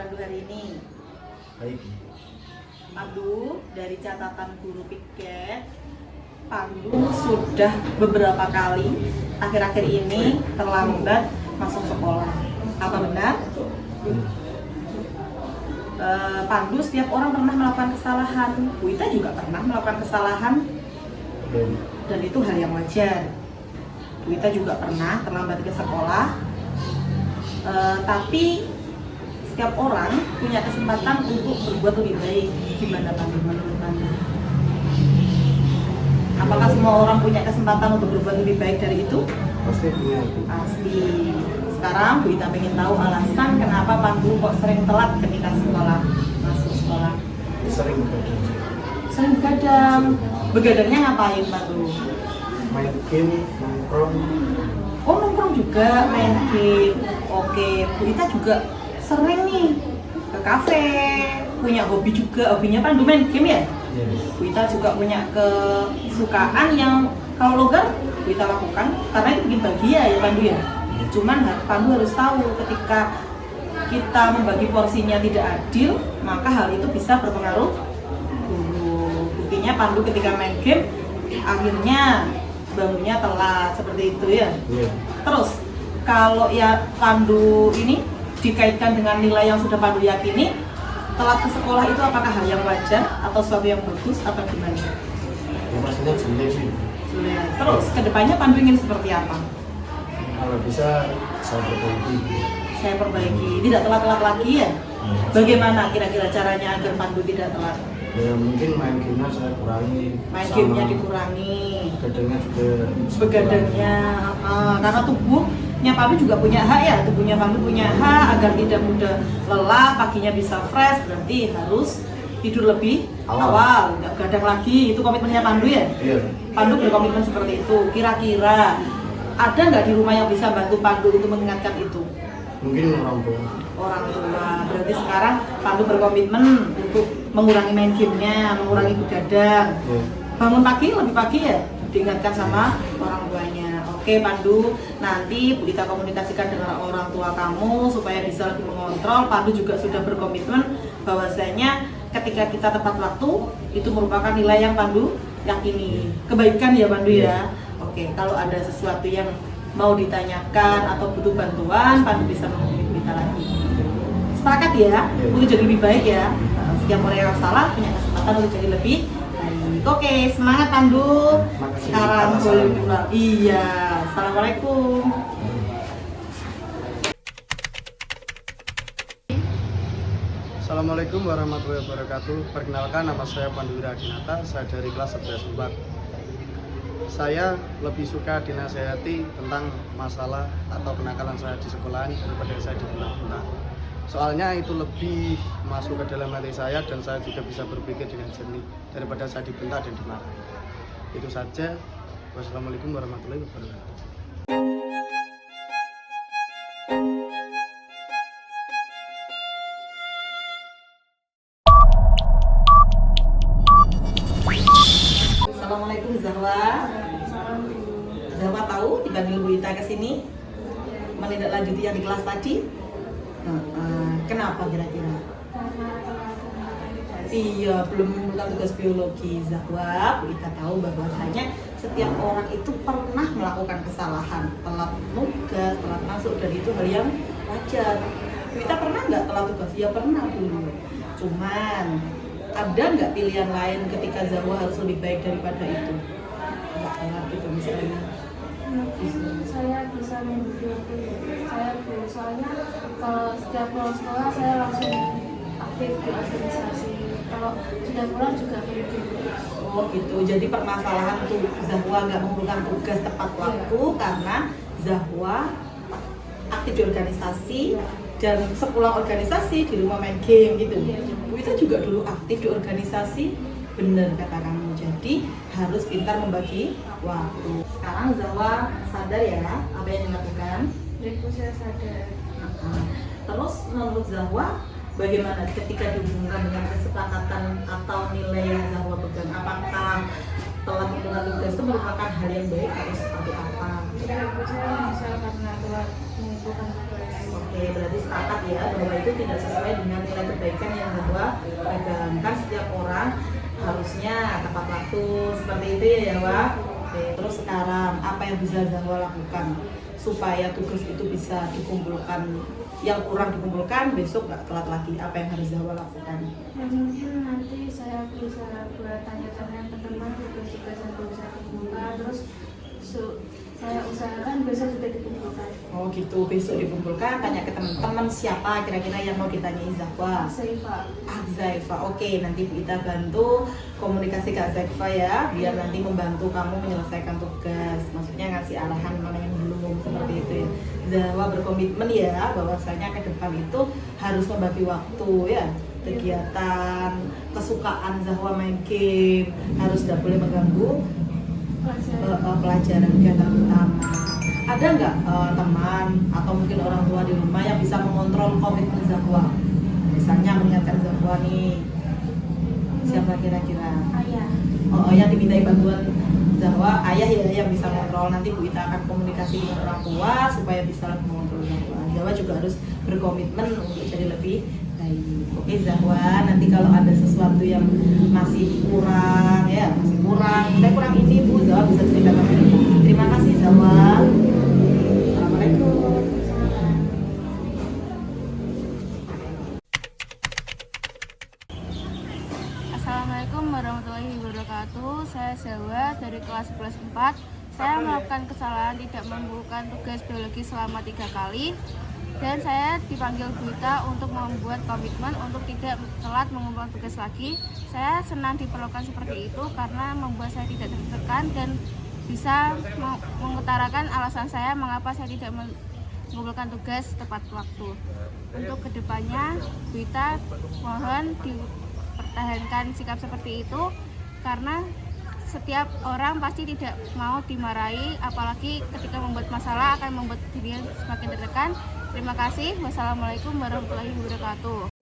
Pandu hari ini? Baik. Pandu, dari catatan guru piket, Pandu sudah beberapa kali akhir-akhir ini terlambat masuk sekolah. Apa benar? Pandu, setiap orang pernah melakukan kesalahan. Bu Ita juga pernah melakukan kesalahan, dan itu hal yang wajar. Bu Ita juga pernah terlambat ke sekolah, tapi setiap orang punya kesempatan untuk berbuat lebih baik. Gimana Pandu, menurut Pandu? Apakah semua orang punya kesempatan untuk berbuat lebih baik dari itu? Pasti punya. Pasti. Sekarang Bu Ita pengen tahu alasan kenapa Pandu kok sering telat ketika masuk sekolah. Sering begadang. Sering begadang. Begadangnya ngapain Pandu? Main game, nongkrong. Oh, nongkrong juga, main game. Oke, Bu Ita juga sering nih ke kafe, punya hobi juga. Hobinya Pandu main game ya? Yes. Bu Ita juga punya kesukaan yang kalau longgar Bu Ita lakukan karena itu bikin bahagia ya Pandu ya. Cuman Pandu harus tahu ketika kita membagi porsinya tidak adil, maka hal itu bisa berpengaruh dulu. Buktinya Pandu ketika main game akhirnya bangunnya telat seperti itu ya. Iya. Terus kalau ya Pandu ini dikaitkan dengan nilai yang sudah Pandu yakini, telat ke sekolah itu apakah hal yang wajar atau sesuatu yang bagus atau gimana? Ya pastinya jelek sih. Terus kedepannya Pandu ingin seperti apa? Kalau bisa saya perbaiki. Saya perbaiki, tidak telat-telat lagi ya? Bagaimana kira-kira caranya agar Pandu tidak telat? Ya mungkin main gamenya saya kurangi. Main Sama gamenya dikurangi, begadangnya juga. begadangnya, karena tubuhnya Pandu juga punya hak ya, tubuhnya Pandu punya hak agar tidak mudah lelah, paginya bisa fresh, berarti harus tidur lebih awal, nggak begadang lagi. Itu komitmennya Pandu ya? Iya. Pandu berkomitmen seperti itu. Kira-kira ada nggak di rumah yang bisa bantu Pandu untuk mengingatkan itu? Mungkin orang tua. Orang tua. Berarti sekarang Pandu berkomitmen untuk mengurangi main gamenya, mengurangi begadang. Iya. Bangun pagi, lebih pagi ya, diingatkan sama orang tuanya. Oke Pandu, nanti Bu Ita komunikasikan dengan orang tua kamu supaya bisa lebih mengontrol. Pandu juga sudah berkomitmen bahwasanya ketika kita tepat waktu itu merupakan nilai yang Pandu yakini. Kebaikan ya Pandu ya. Oke, kalau ada sesuatu yang mau ditanyakan atau butuh bantuan, Pandu bisa menghubungi Bu Ita lagi. Sepakat ya, untuk jadi lebih baik ya. Setiap orang yang salah punya kesempatan untuk jadi lebih baik. Oke, semangat Pandu. Makasih. Sekarang boleh pulang. Iya, assalamualaikum. Assalamualaikum warahmatullahi wabarakatuh. Perkenalkan, nama saya Pandu Wiradinata. Saya dari kelas 11 4. Saya lebih suka dinasehati tentang masalah atau kenakalan saya di sekolahan daripada saya dibentak-bentak. Soalnya itu lebih masuk ke dalam hati saya dan saya juga bisa berpikir dengan jernih daripada saya dibentak dan dimarahi. Itu saja. Wassalamualaikum warahmatullahi wabarakatuh. Assalamualaikum Zahwa. Zahwa tahu dipanggil Bu Ita ke sini menindaklanjuti yang di kelas tadi? Kenapa kira-kira? Iya, belum menentukan tugas biologi. Zahwa, Bu Ita tahu bahwasanya setiap orang itu pernah melakukan kesalahan, telat nugas, telat masuk, dan itu hal yang wajar. Bu Ita pernah nggak telat tugas? Ya pernah dulu. Cuman ada nggak pilihan lain ketika Zahwa harus lebih baik daripada itu? Nggak gitu misalnya. Saya bisa mendukung saya soalnya kalau setiap pulang sekolah saya langsung aktif di organisasi, kalau sudah pulang juga begitu. Oh gitu, jadi permasalahan tuh Zahwa nggak mengumpulkan tugas tepat waktu karena Zahwa aktif di organisasi dan sepulang organisasi di rumah main game gitu. Bu Ita juga dulu aktif di organisasi, bener kata kamu, jadi harus pintar membagi waktu. Sekarang Zahwa sadar ya apa yang dilakukan. Jadi saya sadar. Terus menurut Zahwa bagaimana ketika dihubungkan dengan kesepakatan atau nilai yang Zahwa pegang? Apakah telat mengumpulkan tugas itu merupakan hal yang baik atau seperti apa? Jadi saya menyesal karena telat mengumpulkan tugas. Oke, berarti sepakat ya bahwa itu tidak sesuai dengan nilai kebaikan yang Zahwa pegang. Setiap orang harusnya tepat waktu seperti itu ya Wak. Oke, terus sekarang apa yang bisa Zahwa lakukan supaya tugas itu bisa dikumpulkan, yang kurang dikumpulkan besok nggak telat lagi, apa yang harus Zahwa lakukan? Ya, mungkin nanti saya bisa buat tanya-tanya ke teman tugas-tugas yang belum saya kumpulkan, terus saya usahakan besok sudah dikumpulkan. Oh gitu, besok dikumpulkan, tanya ke teman-teman siapa kira-kira yang mau ditanyai Zahwa. Zaifa. Oke, nanti Bu Ita bantu komunikasi ke Zaifa ya, biar nanti membantu kamu menyelesaikan tugas. Maksudnya ngasih arahan mana yang belum, seperti itu ya. Zahwa berkomitmen ya bahwasanya ke depan itu harus membagi waktu ya. Kegiatan, kesukaan Zahwa main game harus tidak boleh mengganggu pelajaran kegiatan utama. Ada nggak teman atau mungkin orang tua di rumah yang bisa mengontrol komitmen Zahwa? Misalnya mengingatkan Zahwa nih, siapa kira-kira? Ayah. Oh, yang dimintai bantuan Zahwa, ayah ya yang bisa mengontrol. Nanti Bu Ita akan komunikasi dengan orang tua supaya bisa lebih mengontrol Zahwa. Zahwa juga harus berkomitmen untuk jadi lebih baik. Oke Zahwa, nanti kalau ada sesuatu yang masih kurang ya, saya kurang ini Bu, Zahwa bisa cerita ke Ibu. Terima kasih Zahwa. Assalamualaikum. Assalamualaikum warahmatullahi wabarakatuh. Saya Zahwa dari kelas 11 4. Saya melakukan kesalahan tidak mengumpulkan tugas biologi selama 3 kali. Dan saya dipanggil Bu Ita untuk membuat komitmen untuk tidak telat mengumpulkan tugas lagi. Saya senang diperlakukan seperti itu karena membuat saya tidak tertekan dan bisa mengutarakan alasan saya mengapa saya tidak mengumpulkan tugas tepat waktu. Untuk kedepannya, Bu Ita mohon dipertahankan sikap seperti itu karena setiap orang pasti tidak mau dimarahi, apalagi ketika membuat masalah akan membuat dirinya semakin tertekan. Terima kasih. Wassalamualaikum warahmatullahi wabarakatuh.